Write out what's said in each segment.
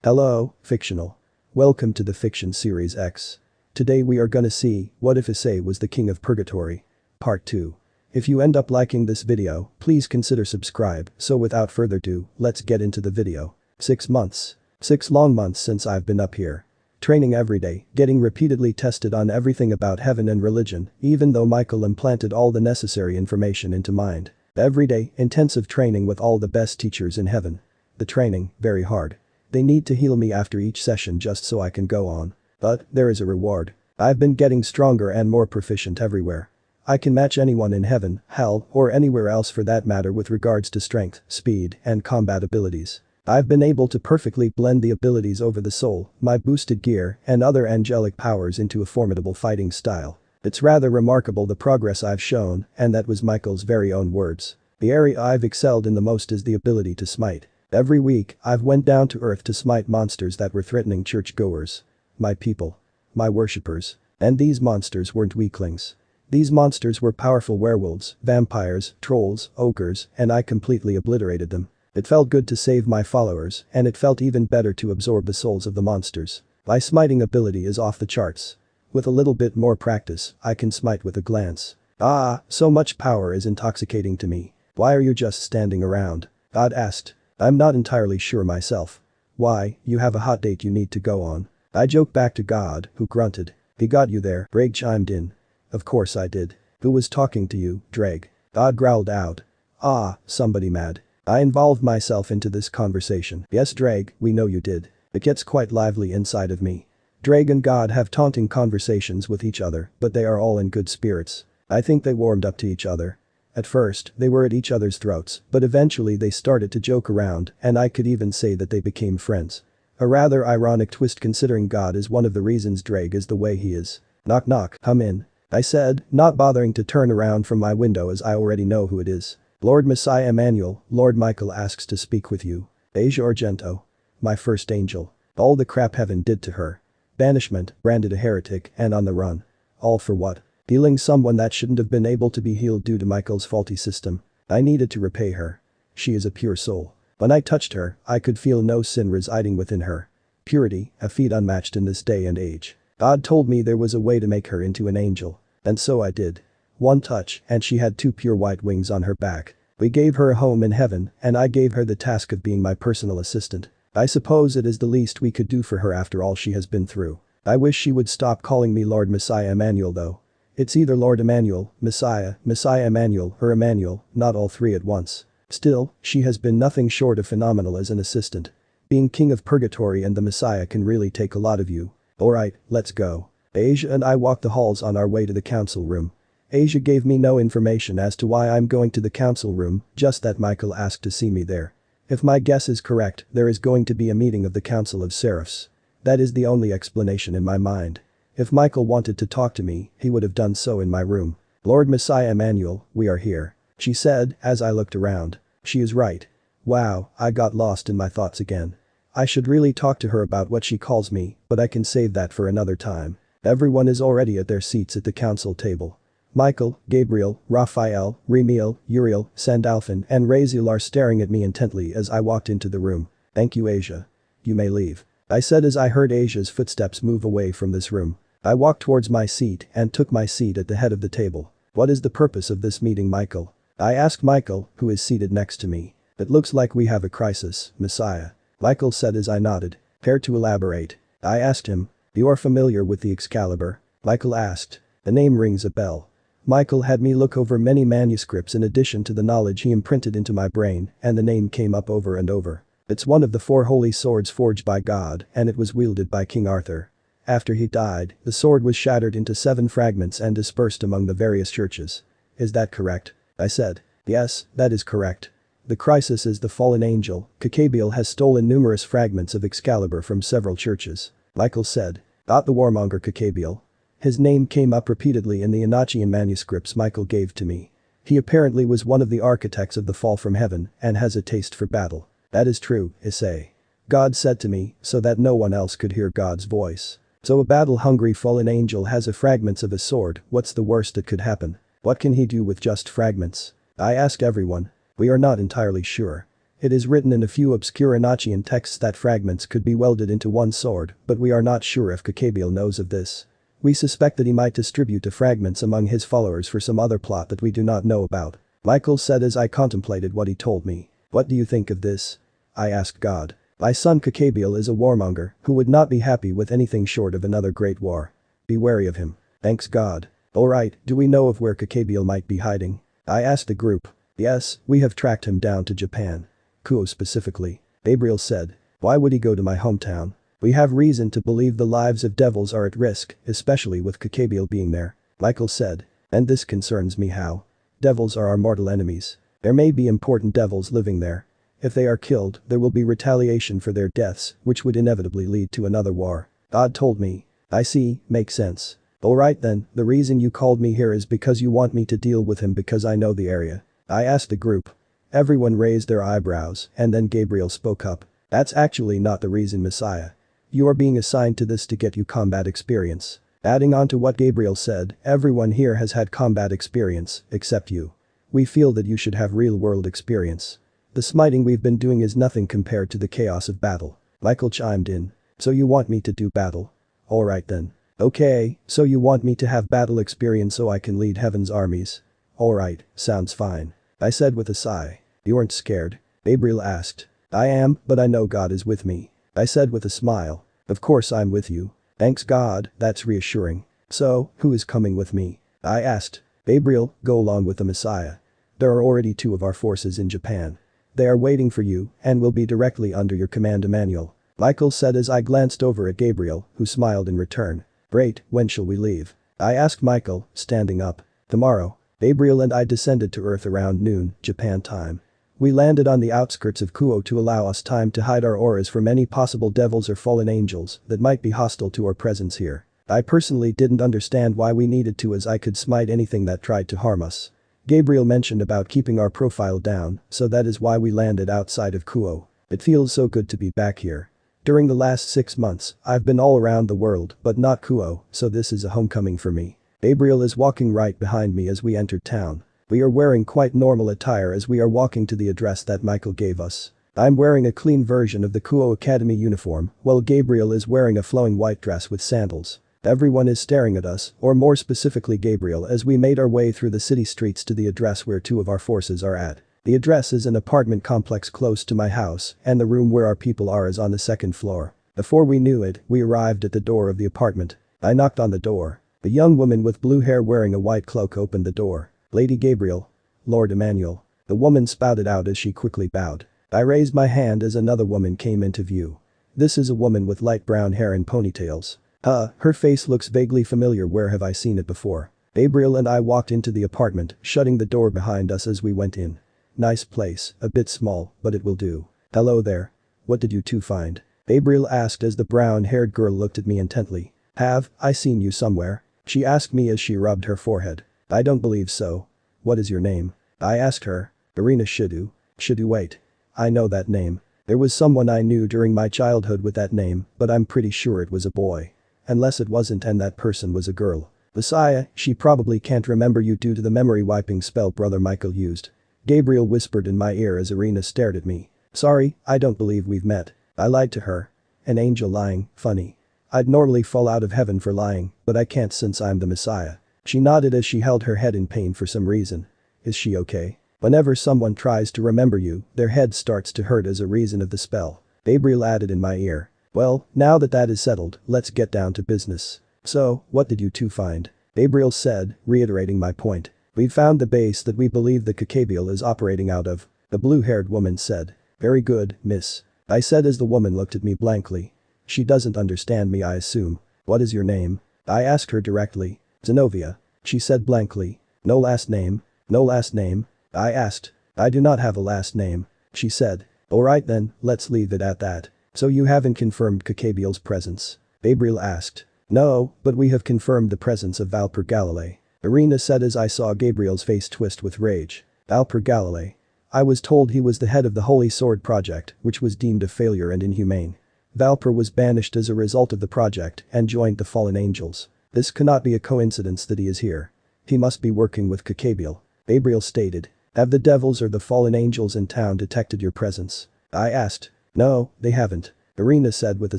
Hello, fictional. Welcome to the Fiction Series X. Today we are gonna see, what if Issei was the King of Purgatory? Part 2. If you end up liking this video, please consider subscribe, so without further ado, let's get into the video. 6 months. 6 long months since I've been up here. Training every day, getting repeatedly tested on everything about heaven and religion, even though Michael implanted all the necessary information into mind. Every day, intensive training with all the best teachers in heaven. The training, very hard. They need to heal me after each session just so I can go on. But, there is a reward. I've been getting stronger and more proficient everywhere. I can match anyone in heaven, hell, or anywhere else for that matter with regards to strength, speed, and combat abilities. I've been able to perfectly blend the abilities over the soul, my boosted gear, and other angelic powers into a formidable fighting style. It's rather remarkable the progress I've shown, and that was Michael's very own words. The area I've excelled in the most is the ability to smite. Every week, I've went down to earth to smite monsters that were threatening churchgoers. My people. My worshippers. And these monsters weren't weaklings. These monsters were powerful werewolves, vampires, trolls, ogres, and I completely obliterated them. It felt good to save my followers, and it felt even better to absorb the souls of the monsters. My smiting ability is off the charts. With a little bit more practice, I can smite with a glance. Ah, so much power is intoxicating to me. Why are you just standing around? God asked. I'm not entirely sure myself. Why, you have a hot date you need to go on. I joked back to God, who grunted. He got you there, Drake chimed in. Of course I did. Who was talking to you, Drake? God growled out. Ah, somebody mad. I involved myself into this conversation. Yes, Drake, we know you did. It gets quite lively inside of me. Drake and God have taunting conversations with each other, but they are all in good spirits. I think they warmed up to each other. At first, they were at each other's throats, but eventually they started to joke around, and I could even say that they became friends. A rather ironic twist considering God is one of the reasons Drake is the way he is. Knock knock, come in. I said, not bothering to turn around from my window as I already know who it is. Lord Messiah Emmanuel, Lord Michael asks to speak with you. Asia Argento. My first angel. All the crap heaven did to her. Banishment, branded a heretic, and on the run. All for what? Healing someone that shouldn't have been able to be healed due to Michael's faulty system. I needed to repay her. She is a pure soul. When I touched her, I could feel no sin residing within her. Purity, a feat unmatched in this day and age. God told me there was a way to make her into an angel. And so I did. One touch, and she had 2 pure white wings on her back. We gave her a home in heaven, and I gave her the task of being my personal assistant. I suppose it is the least we could do for her after all she has been through. I wish she would stop calling me Lord Messiah Emmanuel though. It's either Lord Emmanuel, Messiah Emmanuel, or Emmanuel, not all three at once. Still, she has been nothing short of phenomenal as an assistant. Being King of Purgatory and the Messiah can really take a lot of you. Alright, let's go. Asia and I walked the halls on our way to the council room. Asia gave me no information as to why I'm going to the council room, just that Michael asked to see me there. If my guess is correct, there is going to be a meeting of the Council of Seraphs. That is the only explanation in my mind. If Michael wanted to talk to me, he would have done so in my room. Lord Messiah Emmanuel, we are here. She said, as I looked around. She is right. Wow, I got lost in my thoughts again. I should really talk to her about what she calls me, but I can save that for another time. Everyone is already at their seats at the council table. Michael, Gabriel, Raphael, Remiel, Uriel, Sandalphon, and Raziel are staring at me intently as I walked into the room. Thank you, Asia. You may leave. I said as I heard Asia's footsteps move away from this room. I walked towards my seat and took my seat at the head of the table. What is the purpose of this meeting, Michael? I asked Michael, who is seated next to me. It looks like we have a crisis, Messiah. Michael said as I nodded. Care to elaborate? I asked him. You are familiar with the Excalibur? Michael asked. The name rings a bell. Michael had me look over many manuscripts in addition to the knowledge he imprinted into my brain, and the name came up over and over. It's one of the 4 holy swords forged by God, and it was wielded by King Arthur. After he died, the sword was shattered into 7 fragments and dispersed among the various churches. Is that correct? I said. Yes, that is correct. The crisis is the fallen angel, Cacabiel has stolen numerous fragments of Excalibur from several churches. Michael said. Not the warmonger Cacabiel. His name came up repeatedly in the Enochian manuscripts Michael gave to me. He apparently was one of the architects of the fall from heaven and has a taste for battle. That is true, Issei. God said to me, so that no one else could hear God's voice. So a battle-hungry fallen angel has a fragments of a sword, what's the worst that could happen? What can he do with just fragments? I asked everyone. We are not entirely sure. It is written in a few obscure Enochian texts that fragments could be welded into one sword, but we are not sure if Kakabiel knows of this. We suspect that he might distribute the fragments among his followers for some other plot that we do not know about. Michael said as I contemplated what he told me. What do you think of this? I asked God. My son Kakabiel is a warmonger who would not be happy with anything short of another great war. Be wary of him. Thanks God. Alright, do we know of where Kakabiel might be hiding? I asked the group. Yes, we have tracked him down to Japan. Kuo specifically. Gabriel said. Why would he go to my hometown? We have reason to believe the lives of devils are at risk, especially with Kakabiel being there. Michael said. And this concerns me how? Devils are our mortal enemies. There may be important devils living there. If they are killed, there will be retaliation for their deaths, which would inevitably lead to another war. God told me. I see, makes sense. Alright then, the reason you called me here is because you want me to deal with him because I know the area. I asked the group. Everyone raised their eyebrows, and then Gabriel spoke up. That's actually not the reason, Messiah. You are being assigned to this to get you combat experience. Adding on to what Gabriel said, everyone here has had combat experience, except you. We feel that you should have real-world experience. The smiting we've been doing is nothing compared to the chaos of battle. Michael chimed in. So you want me to do battle? Alright then. Okay, so you want me to have battle experience so I can lead heaven's armies? Alright, sounds fine. I said with a sigh. You aren't scared? Gabriel asked. I am, but I know God is with me. I said with a smile. Of course I'm with you. Thanks God, that's reassuring. So, who is coming with me? I asked. Gabriel, go along with the Messiah. There are already 2 of our forces in Japan. They are waiting for you and will be directly under your command, Emmanuel. Michael said as I glanced over at Gabriel, who smiled in return. Great, when shall we leave? I asked Michael, standing up. Tomorrow. Gabriel and I descended to Earth around noon, Japan time. We landed on the outskirts of Kuo to allow us time to hide our auras from any possible devils or fallen angels that might be hostile to our presence here. I personally didn't understand why we needed to, as I could smite anything that tried to harm us. Gabriel mentioned about keeping our profile down, so that is why we landed outside of Kuo. It feels so good to be back here. During the last 6 months, I've been all around the world but not Kuo, so this is a homecoming for me. Gabriel is walking right behind me as we entered town. We are wearing quite normal attire as we are walking to the address that Michael gave us. I'm wearing a clean version of the Kuo Academy uniform, while Gabriel is wearing a flowing white dress with sandals. Everyone is staring at us, or more specifically Gabriel, as we made our way through the city streets to the address where 2 of our forces are at. The address is an apartment complex close to my house, and the room where our people are is on the 2nd floor. Before we knew it, we arrived at the door of the apartment. I knocked on the door. A young woman with blue hair wearing a white cloak opened the door. Lady Gabriel. Lord Emmanuel. The woman spouted out as she quickly bowed. I raised my hand as another woman came into view. This is a woman with light brown hair and ponytails. Her face looks vaguely familiar. Where have I seen it before? Gabriel and I walked into the apartment, shutting the door behind us as we went in. Nice place, a bit small, but it will do. Hello there. What did you 2 find? Gabriel asked as the brown-haired girl looked at me intently. Have I seen you somewhere? She asked me as she rubbed her forehead. I don't believe so. What is your name? I asked her. Irina Hyoudou. Hyoudou, wait. I know that name. There was someone I knew during my childhood with that name, but I'm pretty sure it was a boy. Unless it wasn't and that person was a girl. Messiah, she probably can't remember you due to the memory wiping spell Brother Michael used. Gabriel whispered in my ear as Irina stared at me. Sorry, I don't believe we've met. I lied to her. An angel lying, funny. I'd normally fall out of heaven for lying, but I can't since I'm the Messiah. She nodded as she held her head in pain for some reason. Is she okay? Whenever someone tries to remember you, their head starts to hurt as a reason of the spell. Gabriel added in my ear. Well, now that that is settled, let's get down to business. So, what did you 2 find? Gabriel said, reiterating my point. We found the base that we believe the Kakabiel is operating out of. The blue-haired woman said. Very good, miss. I said as the woman looked at me blankly. She doesn't understand me, I assume. What is your name? I asked her directly. Zenobia. She said blankly. No last name? No last name? I asked. I do not have a last name. She said. Alright then, let's leave it at that. So you haven't confirmed Kakabiel's presence? Gabriel asked. No, but we have confirmed the presence of Valper Galilei. Irina said as I saw Gabriel's face twist with rage. Valper Galilei. I was told he was the head of the Holy Sword Project, which was deemed a failure and inhumane. Valper was banished as a result of the project and joined the fallen angels. This cannot be a coincidence that he is here. He must be working with Kakabiel. Gabriel stated. Have the devils or the fallen angels in town detected your presence? I asked. No, they haven't. Irina said with a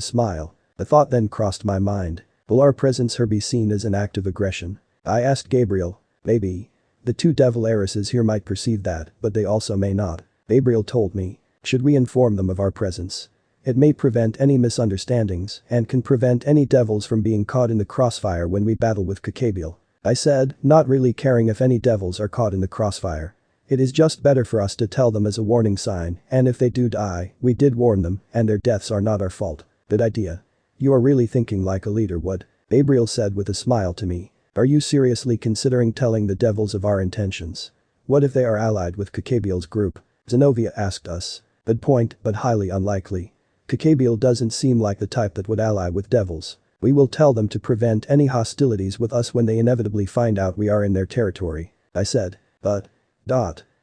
smile. A thought then crossed my mind. Will our presence here be seen as an act of aggression? I asked Gabriel. Maybe. The two devil heiresses here might perceive that, but they also may not. Gabriel told me. Should we inform them of our presence? It may prevent any misunderstandings and can prevent any devils from being caught in the crossfire when we battle with Kakabiel. I said, not really caring if any devils are caught in the crossfire. It is just better for us to tell them as a warning sign, and if they do die, we did warn them, and their deaths are not our fault. Good idea. You are really thinking like a leader would. Gabriel said with a smile to me. Are you seriously considering telling the devils of our intentions? What if they are allied with Kakabiel's group? Zenobia asked us. Good point, but highly unlikely. Kakabiel doesn't seem like the type that would ally with devils. We will tell them to prevent any hostilities with us when they inevitably find out we are in their territory. I said. But.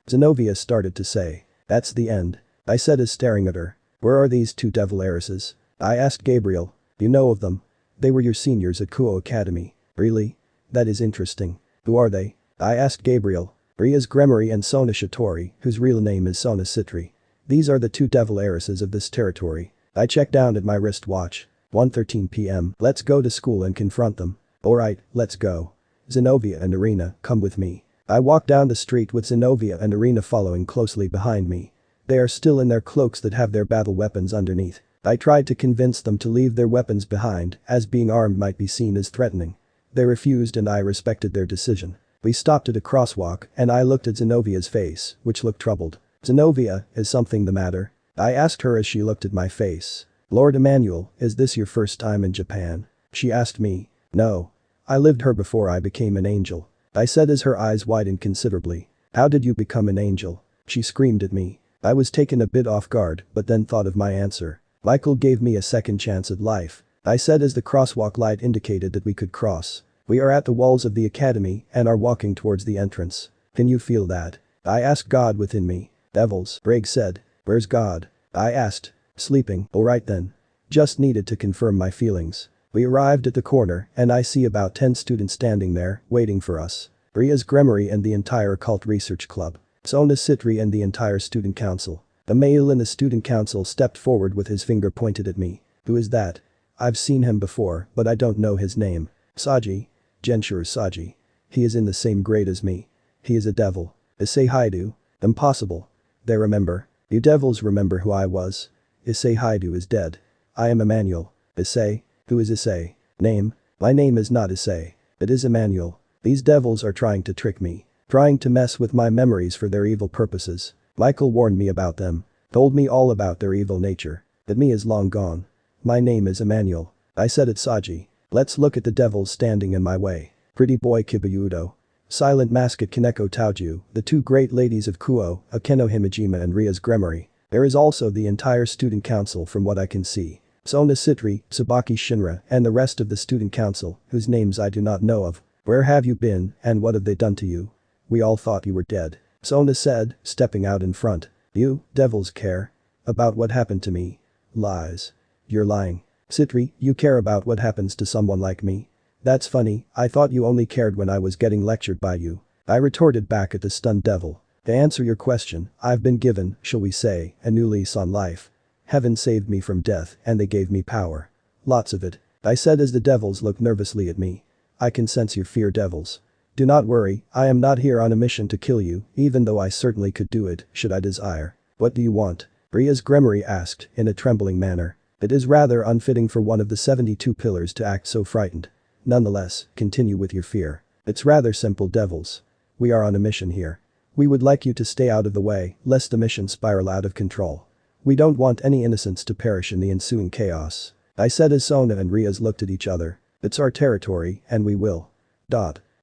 Zenobia started to say. That's the end. I said as staring at her. Where are these two devil heiresses? I asked Gabriel. You know of them? They were your seniors at Kuo Academy. Really? That is interesting. Who are they? I asked Gabriel. Ria's Gremory and Sona Shitori, whose real name is Sona Citri. These are the two devil heiresses of this territory. I checked down at my wristwatch. 1:13 p.m. Let's go to school and confront them. Alright, let's go. Zenobia and Irina, come with me. I walked down the street with Zenobia and Irina following closely behind me. They are still in their cloaks that have their battle weapons underneath. I tried to convince them to leave their weapons behind, as being armed might be seen as threatening. They refused and I respected their decision. We stopped at a crosswalk and I looked at Zenobia's face, which looked troubled. Zenobia, is something the matter? I asked her as she looked at my face. Lord Emmanuel, is this your first time in Japan? She asked me. No. I lived here before I became an angel. I said as her eyes widened considerably. How did you become an angel? She screamed at me. I was taken a bit off guard, but then thought of my answer. Michael gave me a second chance at life. I said as the crosswalk light indicated that we could cross. We are at the walls of the academy and are walking towards the entrance. Can you feel that? I asked God within me. Devils, Greg said. Where's God? I asked. Sleeping. Alright then. Just needed to confirm my feelings. We arrived at the corner and I see about 10 students standing there, waiting for us. Ria's Gremory and the entire occult research club. Sona Citri and the entire student council. The male in the student council stepped forward with his finger pointed at me. Who is that? I've seen him before, but I don't know his name. Saji. Genshuru Saji. He is in the same grade as me. He is a devil. Issei Hyoudou. Impossible. They remember. You devils remember who I was. Issei Hyoudou is dead. I am Emmanuel. Issei? Who is Issei? Name? My name is not Issei. It is Emmanuel. These devils are trying to trick me. Trying to mess with my memories for their evil purposes. Michael warned me about them. Told me all about their evil nature. That me is long gone. My name is Emmanuel. I said it Saji. Let's look at the devils standing in my way. Pretty boy Kibayudo. Skylinemaster Kaneko Taoju, the two great ladies of Kuo, Akeno Himejima and Ria's Gremory. There is also the entire student council from what I can see. Sona Citri, Tsubaki Shinra, and the rest of the student council, whose names I do not know of. Where have you been, and what have they done to you? We all thought you were dead. Sona said, stepping out in front. You, devils care? About what happened to me? Lies. You're lying. Citri, you care about what happens to someone like me? That's funny, I thought you only cared when I was getting lectured by you. I retorted back at the stunned devil. To answer your question, I've been given, shall we say, a new lease on life. Heaven saved me from death and they gave me power. Lots of it. I said as the devils looked nervously at me. I can sense your fear, devils. Do not worry, I am not here on a mission to kill you, even though I certainly could do it, should I desire. What do you want? Ria's Gremory asked, in a trembling manner. It is rather unfitting for one of the 72 pillars to act so frightened. Nonetheless, continue with your fear. It's rather simple, devils. We are on a mission here. We would like you to stay out of the way, lest the mission spiral out of control. We don't want any innocents to perish in the ensuing chaos. I said as Sona and Riaz looked at each other. It's our territory, and we will.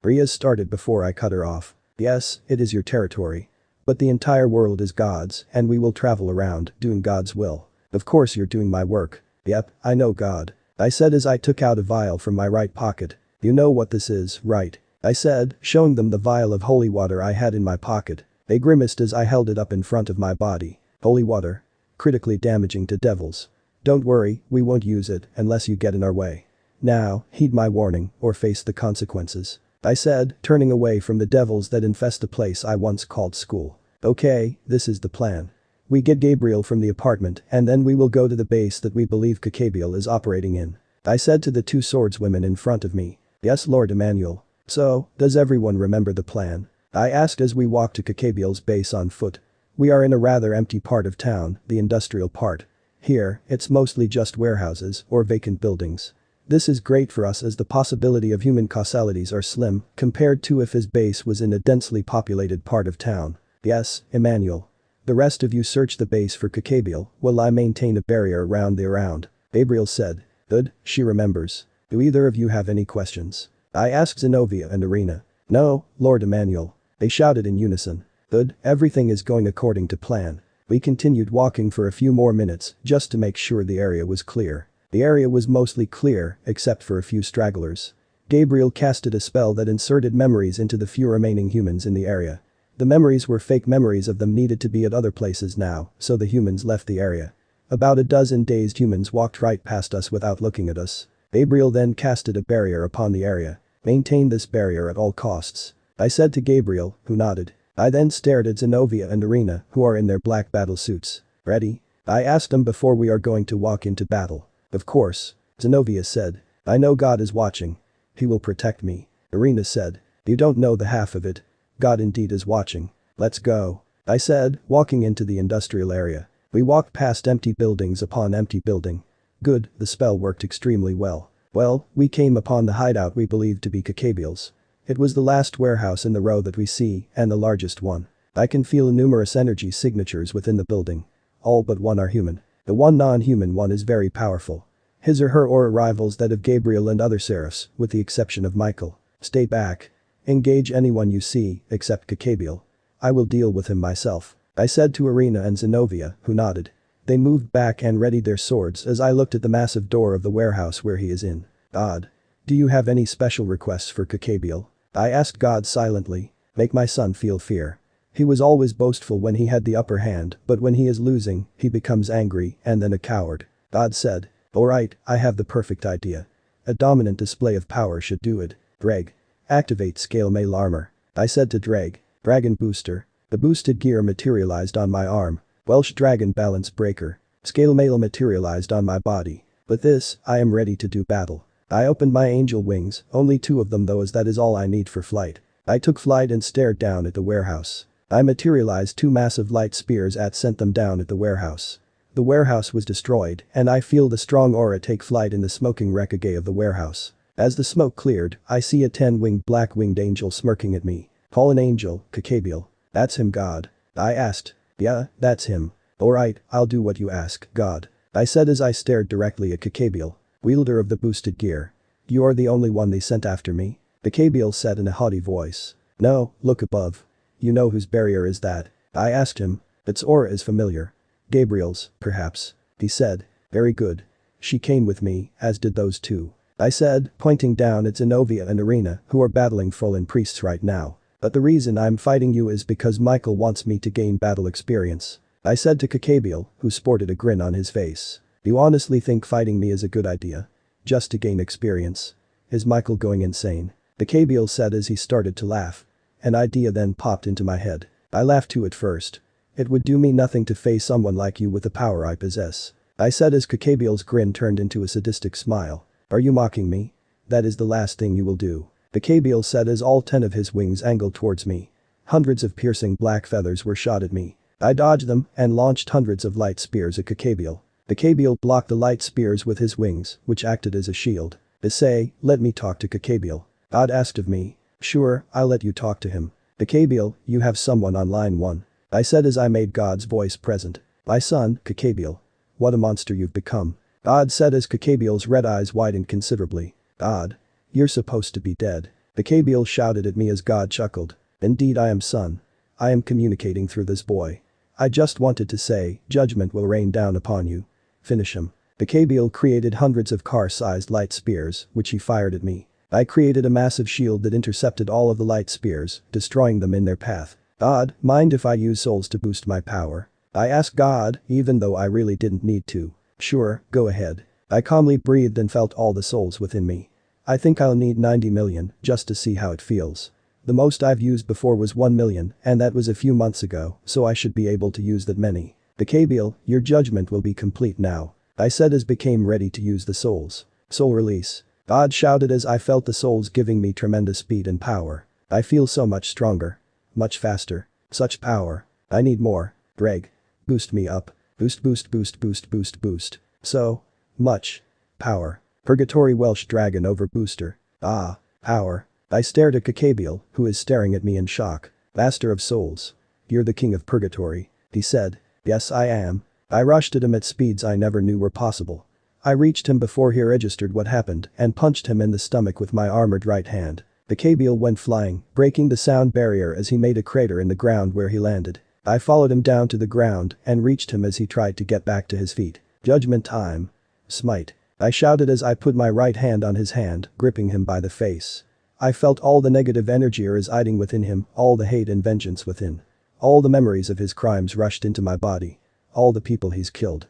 Riaz started before I cut her off. Yes, it is your territory. But the entire world is God's, and we will travel around, doing God's will. Of course you're doing my work. Yep, I know God. I said as I took out a vial from my right pocket. You know what this is, right? I said, showing them the vial of holy water I had in my pocket. They grimaced as I held it up in front of my body. Holy water. Critically damaging to devils. Don't worry, we won't use it unless you get in our way. Now, heed my warning, or face the consequences. I said, turning away from the devils that infest the place I once called school. Okay, this is the plan. We get Gabriel from the apartment and then we will go to the base that we believe Kakabiel is operating in. I said to the two swordswomen in front of me. Yes, Lord Emmanuel. So, does everyone remember the plan? I asked as we walked to Kakabiel's base on foot. We are in a rather empty part of town, the industrial part. Here, it's mostly just warehouses or vacant buildings. This is great for us as the possibility of human causalities are slim compared to if his base was in a densely populated part of town. Yes, Emmanuel. The rest of you search the base for Kakabiel while I maintain a barrier around the around. Gabriel said. Good, she remembers. Do either of you have any questions? I asked Zenobia and Irina. No, Lord Emmanuel. They shouted in unison. Good, everything is going according to plan. We continued walking for a few more minutes just to make sure the area was clear. The area was mostly clear except for a few stragglers. Gabriel casted a spell that inserted memories into the few remaining humans in the area. The memories were fake memories of them needed to be at other places now, so the humans left the area. About a dozen dazed humans walked right past us without looking at us. Gabriel then casted a barrier upon the area. Maintain this barrier at all costs. I said to Gabriel, who nodded. I then stared at Zenobia and Irina, who are in their black battle suits. Ready? I asked them before we are going to walk into battle. Of course. Zenobia said. I know God is watching. He will protect me. Irina said. You don't know the half of it. God indeed is watching. Let's go. I said, walking into the industrial area. We walked past empty buildings upon empty building. Good, the spell worked extremely well. Well, we came upon the hideout we believed to be Kakabiel's. It was the last warehouse in the row that we see and the largest one. I can feel numerous energy signatures within the building. All but one are human. The one non-human one is very powerful. His or her aura rivals that of Gabriel and other seraphs, with the exception of Michael. Stay back. Engage anyone you see, except Kakabiel. I will deal with him myself. I said to Irina and Zenobia, who nodded. They moved back and readied their swords as I looked at the massive door of the warehouse where he is in. God. Do you have any special requests for Kakabiel? I asked God silently. Make my son feel fear. He was always boastful when he had the upper hand, but when he is losing, he becomes angry and then a coward. God said. Alright, I have the perfect idea. A dominant display of power should do it. Dreg. Activate scale mail armor. I said to Dreg. Dragon booster. The boosted gear materialized on my arm. Welsh dragon balance breaker. Scale mail materialized on my body. With this, I am ready to do battle. I opened my angel wings, only 2 of them though as that is all I need for flight. I took flight and stared down at the warehouse. I materialized 2 massive light spears and sent them down at the warehouse. The warehouse was destroyed and I feel the strong aura take flight in the smoking wreckage of the warehouse. As the smoke cleared, I see a 10-winged black-winged angel smirking at me. Fallen angel, Kakabiel. That's him, God. I asked. Yeah, that's him. Alright, I'll do what you ask, God. I said as I stared directly at Kakabiel, wielder of the boosted gear. You are the only one they sent after me? Kakabiel said in a haughty voice. No, look above. You know whose barrier is that? I asked him. Its aura is familiar. Gabriel's, perhaps. He said. Very good. She came with me, as did those 2. I said, pointing down at Zenobia and Irina, who are battling fallen priests right now. But the reason I'm fighting you is because Michael wants me to gain battle experience. I said to Kakabiel, who sported a grin on his face. You honestly think fighting me is a good idea? Just to gain experience? Is Michael going insane? Kakabiel said as he started to laugh. An idea then popped into my head. I laughed too at first. It would do me nothing to face someone like you with the power I possess. I said as Kakabiel's grin turned into a sadistic smile. Are you mocking me? That is the last thing you will do. Kakabiel said as all 10 of his wings angled towards me. Hundreds of piercing black feathers were shot at me. I dodged them and launched hundreds of light spears at Kakabiel. Kakabiel blocked the light spears with his wings, which acted as a shield. Issei, let me talk to Kakabiel. God asked of me. Sure, I'll let you talk to him. Kakabiel, you have someone on line 1. I said as I made God's voice present. My son, Kakabiel. What a monster you've become. God said as Kakabiel's red eyes widened considerably. God. You're supposed to be dead. Kakabiel shouted at me as God chuckled. Indeed I am, son. I am communicating through this boy. I just wanted to say, judgment will rain down upon you. Finish him. Kakabiel created hundreds of car-sized light spears, which he fired at me. I created a massive shield that intercepted all of the light spears, destroying them in their path. God, mind if I use souls to boost my power? I asked God, even though I really didn't need to. Sure, go ahead. I calmly breathed and felt all the souls within me. I think I'll need 90 million just to see how it feels. The most I've used before was 1 million, and that was a few months ago, so I should be able to use that many. Bakabiel, your judgment will be complete now. I said as became ready to use the souls. Soul release. God shouted as I felt the souls giving me tremendous speed and power. I feel so much stronger. Much faster. Such power. I need more. Greg. Boost me up. Boost boost boost boost boost boost. So. Much. Power. Purgatory Welsh Dragon over booster. Ah. Power. I stared at Bakabiel, who is staring at me in shock. Master of Souls. You're the King of Purgatory. He said. Yes I am. I rushed at him at speeds I never knew were possible. I reached him before he registered what happened and punched him in the stomach with my armored right hand. Bakabiel went flying, breaking the sound barrier as he made a crater in the ground where he landed. I followed him down to the ground and reached him as he tried to get back to his feet. Judgment time. Smite. I shouted as I put my right hand on his hand, gripping him by the face. I felt all the negative energy residing within him, all the hate and vengeance within. All the memories of his crimes rushed into my body. All the people he's killed.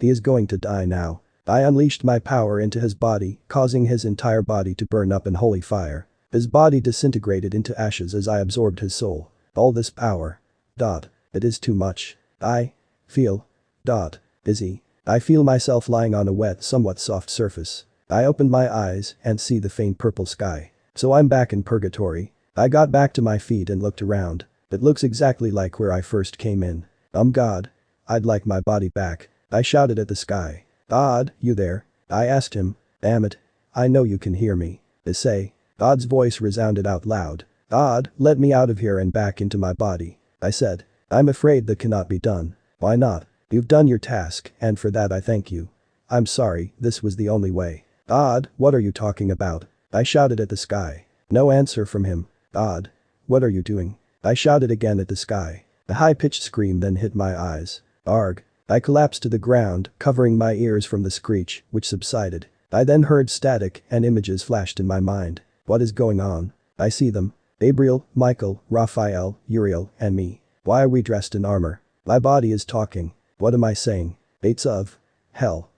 He is going to die now. I unleashed my power into his body, causing his entire body to burn up in holy fire. His body disintegrated into ashes as I absorbed his soul. All this power. It is too much. I feel. Dizzy. I feel myself lying on a wet, somewhat soft surface. I opened my eyes and see the faint purple sky. So I'm back in purgatory. I got back to my feet and looked around. It looks exactly like where I first came in. God. I'd like my body back. I shouted at the sky. God, you there? I asked him. Damn it. I know you can hear me. Issei. God's voice resounded out loud. God, let me out of here and back into my body. I said. I'm afraid that cannot be done. Why not? You've done your task, and for that I thank you. I'm sorry, this was the only way. God, what are you talking about? I shouted at the sky. No answer from him. God. What are you doing? I shouted again at the sky. A high-pitched scream then hit my eyes. Arg. I collapsed to the ground, covering my ears from the screech, which subsided. I then heard static and images flashed in my mind. What is going on? I see them. Gabriel, Michael, Raphael, Uriel, and me. Why are we dressed in armor? My body is talking. What am I saying? Gates of hell.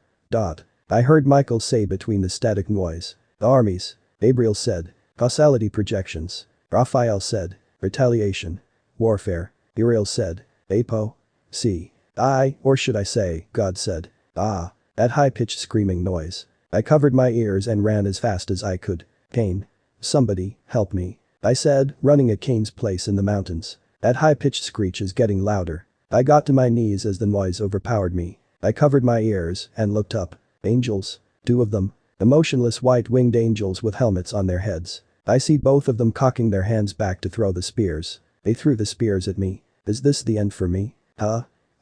I heard Michael say between the static noise. The armies. Gabriel said. Causality projections. Raphael said. Retaliation. Warfare. Uriel said. Apo. See. Or should I say, God said. That high-pitched screaming noise. I covered my ears and ran as fast as I could. Kane. Somebody, help me. I said, running at Kane's place in the mountains. That high-pitched screech is getting louder. I got to my knees as the noise overpowered me. I covered my ears and looked up. Angels. 2 of them. Emotionless white-winged angels with helmets on their heads. I see both of them cocking their hands back to throw the spears. They threw the spears at me. Is this the end for me?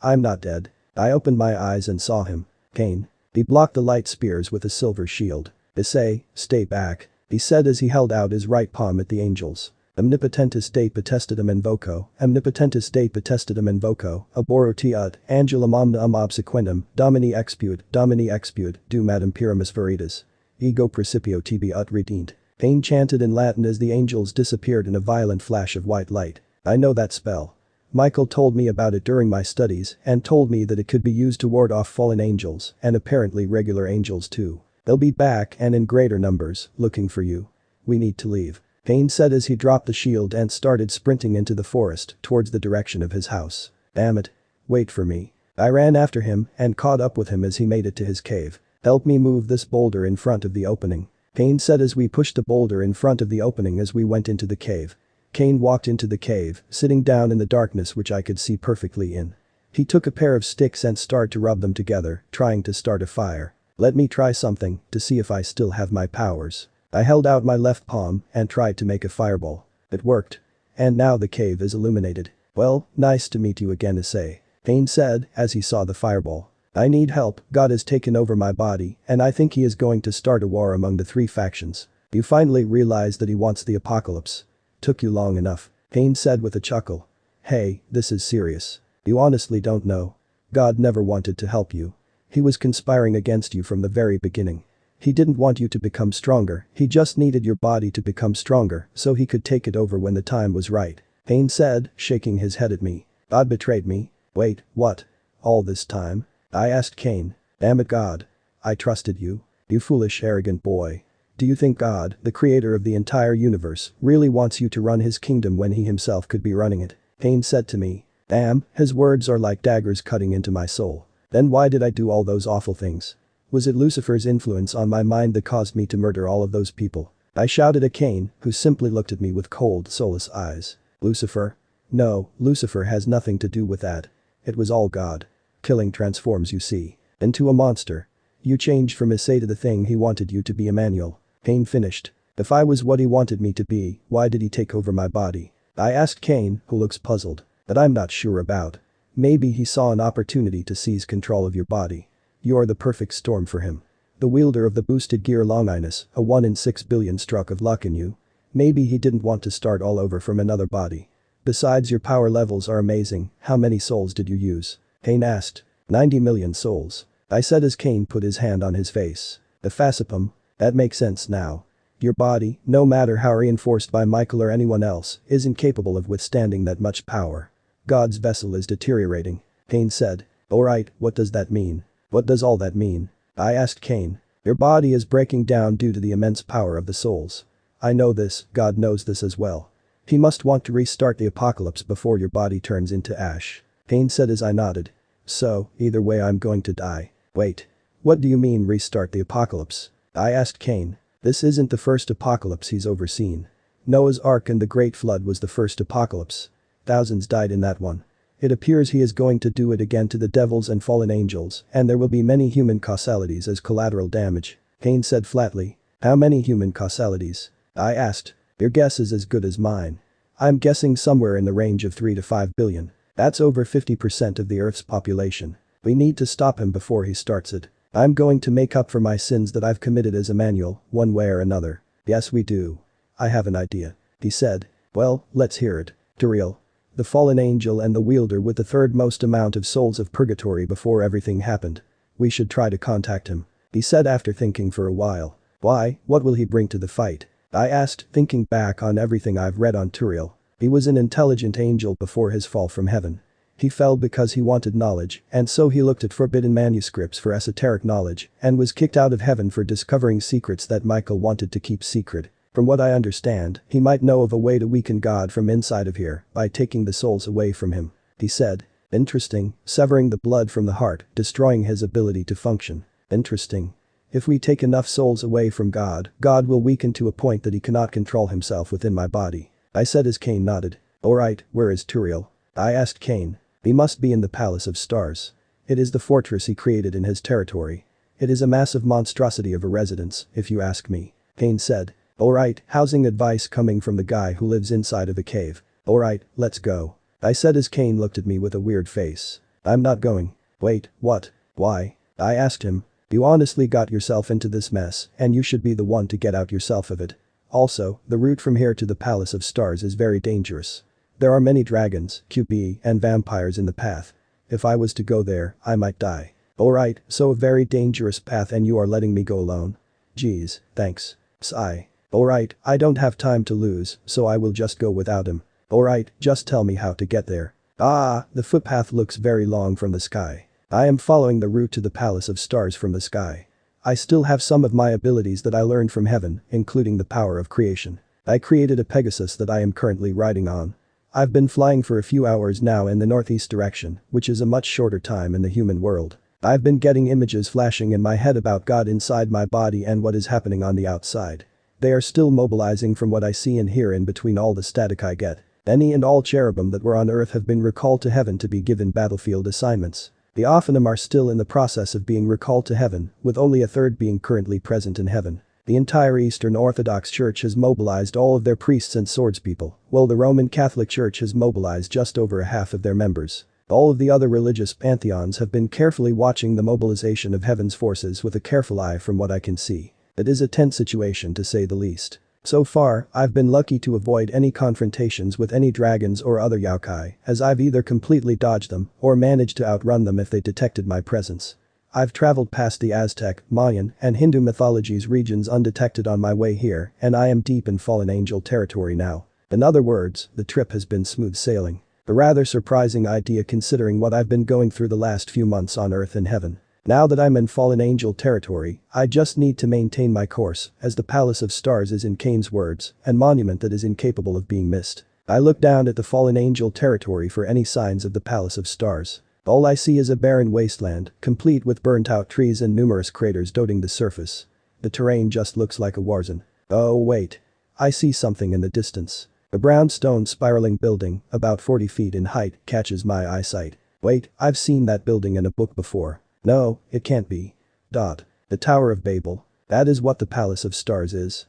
I'm not dead. I opened my eyes and saw him. Kane. He blocked the light spears with a silver shield. Issei, stay back. He said as he held out his right palm at the angels. Omnipotentus de potestatum invoco, omnipotentus de potestatum invoco, aborotiat, angelum omnia obsequendum, domini expiut, dum ad imperimus veritas. Ego principio tibi ut redeemed. Kane chanted in Latin as the angels disappeared in a violent flash of white light. I know that spell. Michael told me about it during my studies and told me that it could be used to ward off fallen angels and apparently regular angels too. They'll be back and in greater numbers, looking for you. We need to leave. Kane said as he dropped the shield and started sprinting into the forest towards the direction of his house. Damn it. Wait for me. I ran after him and caught up with him as he made it to his cave. Help me move this boulder in front of the opening. Kane said as we pushed the boulder in front of the opening as we went into the cave. Kane walked into the cave, sitting down in the darkness which I could see perfectly in. He took a pair of sticks and started to rub them together, trying to start a fire. Let me try something to see if I still have my powers. I held out my left palm and tried to make a fireball. It worked. And now the cave is illuminated. Well, nice to meet you again, Issei. Kane said as he saw the fireball. I need help. God has taken over my body and I think he is going to start a war among the 3 factions. You finally realize that he wants the apocalypse. Took you long enough. Kane said with a chuckle. Hey, this is serious. You honestly don't know. God never wanted to help you. He was conspiring against you from the very beginning. He didn't want you to become stronger, he just needed your body to become stronger so he could take it over when the time was right. Kane said, shaking his head at me. God betrayed me. Wait, what? All this time? I asked Kane. Damn it, God. I trusted you. You foolish arrogant boy. Do you think God, the creator of the entire universe, really wants you to run his kingdom when he himself could be running it? Cain said to me. Damn, his words are like daggers cutting into my soul. Then why did I do all those awful things? Was it Lucifer's influence on my mind that caused me to murder all of those people? I shouted at Cain, who simply looked at me with cold, soulless eyes. Lucifer? No, Lucifer has nothing to do with that. It was all God. Killing transforms, you see, into a monster. You changed from Issei to the thing he wanted you to be, Emmanuel. Cain finished. If I was what he wanted me to be, why did he take over my body? I asked Cain, who looks puzzled. That I'm not sure about. Maybe he saw an opportunity to seize control of your body. You're the perfect storm for him. The wielder of the boosted gear Longinus, a 1 in 6 billion stroke of luck in you. Maybe he didn't want to start all over from another body. Besides, your power levels are amazing. How many souls did you use? Cain asked. 90 million souls. I said as Cain put his hand on his face. The Fascipum. That makes sense now. Your body, no matter how reinforced by Michael or anyone else, isn't capable of withstanding that much power. God's vessel is deteriorating. Cain said. Alright, what does that mean? What does all that mean? I asked Cain. Your body is breaking down due to the immense power of the souls. I know this, God knows this as well. He must want to restart the apocalypse before your body turns into ash. Cain said as I nodded. So, either way I'm going to die. Wait. What do you mean restart the apocalypse? I asked Cain. This isn't the first apocalypse he's overseen. Noah's Ark and the Great Flood was the first apocalypse. Thousands died in that one. It appears he is going to do it again to the devils and fallen angels, and there will be many human causalities as collateral damage. Cain said flatly. How many human causalities? I asked. Your guess is as good as mine. I'm guessing somewhere in the range of 3 to 5 billion. That's over 50% of the Earth's population. We need to stop him before he starts it. I'm going to make up for my sins that I've committed as Emmanuel, one way or another. Yes, we do. I have an idea. He said. Well, let's hear it. Turiel. The fallen angel and the wielder with the third most amount of souls of purgatory before everything happened. We should try to contact him. He said after thinking for a while. Why, what will he bring to the fight? I asked, thinking back on everything I've read on Turiel. He was an intelligent angel before his fall from heaven. He fell because he wanted knowledge, and so he looked at forbidden manuscripts for esoteric knowledge, and was kicked out of heaven for discovering secrets that Michael wanted to keep secret. From what I understand, he might know of a way to weaken God from inside of here by taking the souls away from him. He said. Interesting, severing the blood from the heart, destroying his ability to function. Interesting. If we take enough souls away from God, God will weaken to a point that he cannot control himself within my body. I said as Cain nodded. Alright, where is Turiel? I asked Cain. He must be in the Palace of Stars. It is the fortress he created in his territory. It is a massive monstrosity of a residence, if you ask me. Cain said. Alright, housing advice coming from the guy who lives inside of a cave. Alright, let's go. I said as Cain looked at me with a weird face. I'm not going. Wait, what? Why? I asked him. You honestly got yourself into this mess, and you should be the one to get out yourself of it. Also, the route from here to the Palace of Stars is very dangerous. There are many dragons, QB, and vampires in the path. If I was to go there, I might die. Alright, so a very dangerous path and you are letting me go alone? Geez, thanks. Sigh. Alright, I don't have time to lose, so I will just go without him. Alright, just tell me how to get there. Ah, the footpath looks very long from the sky. I am following the route to the Palace of Stars from the sky. I still have some of my abilities that I learned from heaven, including the power of creation. I created a Pegasus that I am currently riding on. I've been flying for a few hours now in the northeast direction, which is a much shorter time in the human world. I've been getting images flashing in my head about God inside my body and what is happening on the outside. They are still mobilizing from what I see and hear in between all the static I get. Any and all cherubim that were on Earth have been recalled to heaven to be given battlefield assignments. The Ophanim are still in the process of being recalled to heaven, with only a third being currently present in heaven. The entire Eastern Orthodox Church has mobilized all of their priests and swordspeople, while the Roman Catholic Church has mobilized just over a half of their members. All of the other religious pantheons have been carefully watching the mobilization of heaven's forces with a careful eye from what I can see. It is a tense situation to say the least. So far, I've been lucky to avoid any confrontations with any dragons or other yokai, as I've either completely dodged them or managed to outrun them if they detected my presence. I've traveled past the Aztec, Mayan, and Hindu mythologies regions undetected on my way here, and I am deep in fallen angel territory now. In other words, the trip has been smooth sailing. A rather surprising idea considering what I've been going through the last few months on Earth and heaven. Now that I'm in fallen angel territory, I just need to maintain my course, as the Palace of Stars is in Kane's words, a monument that is incapable of being missed. I look down at the fallen angel territory for any signs of the Palace of Stars. All I see is a barren wasteland, complete with burnt-out trees and numerous craters dotting the surface. The terrain just looks like a war zone. Oh wait. I see something in the distance. A brown stone spiraling building, about 40 feet in height, catches my eyesight. Wait, I've seen that building in a book before. No, it can't be. The Tower of Babel. That is what the Palace of Stars is.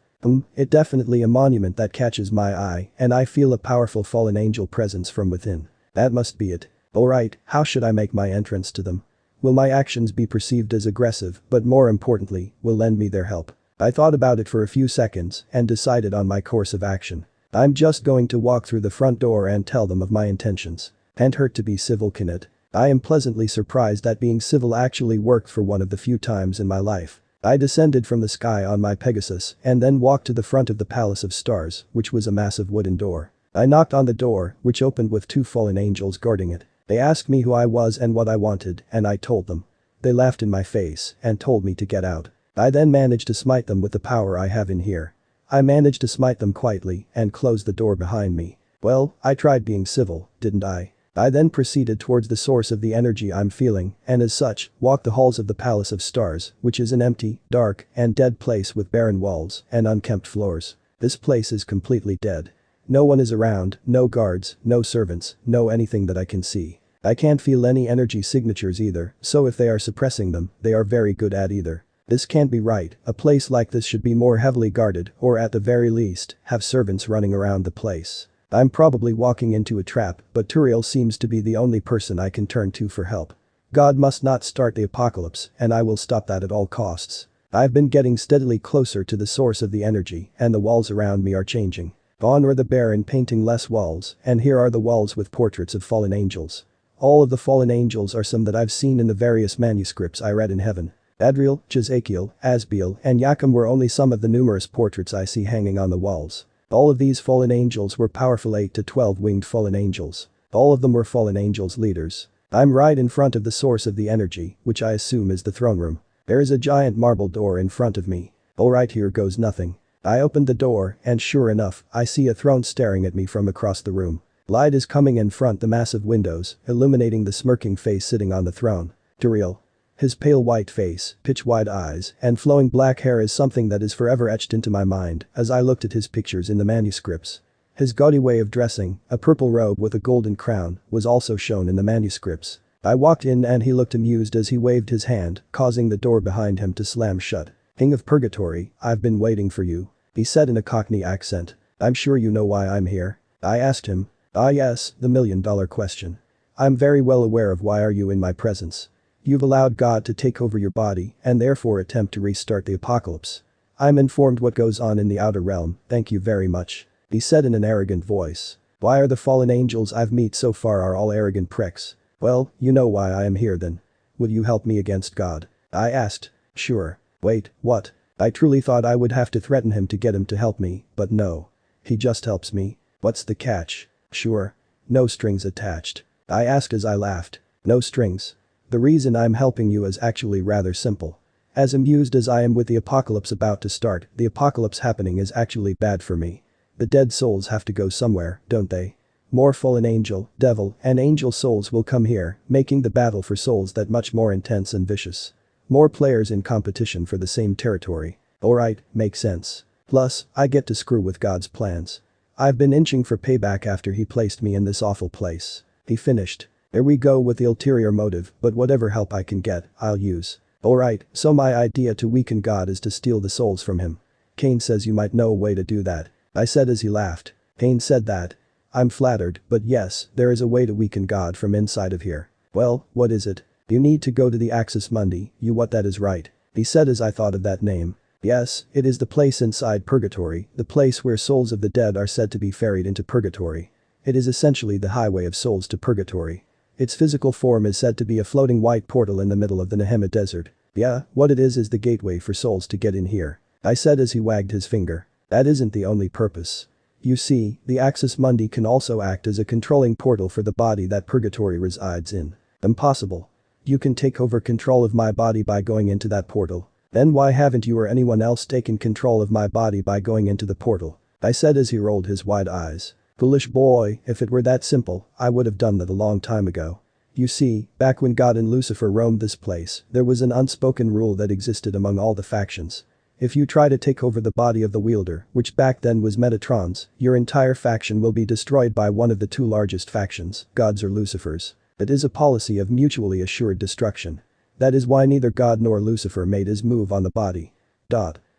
It definitely a monument that catches my eye, and I feel a powerful fallen angel presence from within. That must be it. Alright, how should I make my entrance to them? Will my actions be perceived as aggressive, but more importantly, will lend me their help? I thought about it for a few seconds and decided on my course of action. I'm just going to walk through the front door and tell them of my intentions. Can't hurt to be civil, can it? I am pleasantly surprised that being civil actually worked for one of the few times in my life. I descended from the sky on my Pegasus and then walked to the front of the Palace of Stars, which was a massive wooden door. I knocked on the door, which opened with two fallen angels guarding it. They asked me who I was and what I wanted, and I told them. They laughed in my face and told me to get out. I then managed to smite them with the power I have in here. I managed to smite them quietly and close the door behind me. Well, I tried being civil, didn't I? I then proceeded towards the source of the energy I'm feeling and as such, walked the halls of the Palace of Stars, which is an empty, dark, and dead place with barren walls and unkempt floors. This place is completely dead. No one is around, no guards, no servants, no anything that I can see. I can't feel any energy signatures either, so if they are suppressing them, they are very good at either. This can't be right, a place like this should be more heavily guarded or at the very least, have servants running around the place. I'm probably walking into a trap, but Turiel seems to be the only person I can turn to for help. God must not start the apocalypse, and I will stop that at all costs. I've been getting steadily closer to the source of the energy, and the walls around me are changing. Gone are the barren painting less walls, and here are the walls with portraits of fallen angels. All of the fallen angels are some that I've seen in the various manuscripts I read in heaven. Adriel, Jezekiel, Asbiel, and Yakim were only some of the numerous portraits I see hanging on the walls. All of these fallen angels were powerful 8 to 12 winged fallen angels. All of them were fallen angels leaders. I'm right in front of the source of the energy, which I assume is the throne room. There is a giant marble door in front of me. Alright, here goes nothing. I opened the door, and sure enough, I see a throne staring at me from across the room. Light is coming in front the massive windows, illuminating the smirking face sitting on the throne. Turiel. His pale white face, pitch-wide eyes, and flowing black hair is something that is forever etched into my mind as I looked at his pictures in the manuscripts. His gaudy way of dressing, a purple robe with a golden crown, was also shown in the manuscripts. I walked in and he looked amused as he waved his hand, causing the door behind him to slam shut. King of Purgatory, I've been waiting for you. He said in a Cockney accent. I'm sure you know why I'm here. I asked him. Ah yes, the million-dollar question. I'm very well aware of why are you in my presence. You've allowed God to take over your body and therefore attempt to restart the apocalypse. I'm informed what goes on in the outer realm, thank you very much. He said in an arrogant voice. Why are the fallen angels I've met so far are all arrogant pricks? Well, you know why I am here then. Will you help me against God? I asked. Sure. Wait, what? I truly thought I would have to threaten him to get him to help me, but no. He just helps me. What's the catch? Sure. No strings attached. I asked as I laughed. No strings. The reason I'm helping you is actually rather simple. As amused as I am with the apocalypse about to start, the apocalypse happening is actually bad for me. The dead souls have to go somewhere, don't they? More fallen angel, devil, and angel souls will come here, making the battle for souls that much more intense and vicious. More players in competition for the same territory. Alright, makes sense. Plus, I get to screw with God's plans. I've been inching for payback after he placed me in this awful place. He finished. There we go with the ulterior motive, but whatever help I can get, I'll use. Alright, so my idea to weaken God is to steal the souls from him. Kane says you might know a way to do that. I said as he laughed. Kane said that. I'm flattered, but yes, there is a way to weaken God from inside of here. Well, what is it? You need to go to the Axis Mundi, that is right. He said as I thought of that name. Yes, it is the place inside Purgatory, the place where souls of the dead are said to be ferried into Purgatory. It is essentially the highway of souls to Purgatory. Its physical form is said to be a floating white portal in the middle of the Nehema Desert. Yeah, what it is the gateway for souls to get in here. I said as he wagged his finger. That isn't the only purpose. You see, the Axis Mundi can also act as a controlling portal for the body that Purgatory resides in. Impossible. You can take over control of my body by going into that portal. Then why haven't you or anyone else taken control of my body by going into the portal? I said as he rolled his wide eyes. Foolish boy, if it were that simple, I would have done that a long time ago. You see, back when God and Lucifer roamed this place, there was an unspoken rule that existed among all the factions. If you try to take over the body of the wielder, which back then was Metatron's, your entire faction will be destroyed by one of the two largest factions, God's or Lucifer's. It is a policy of mutually assured destruction. That is why neither God nor Lucifer made his move on the body.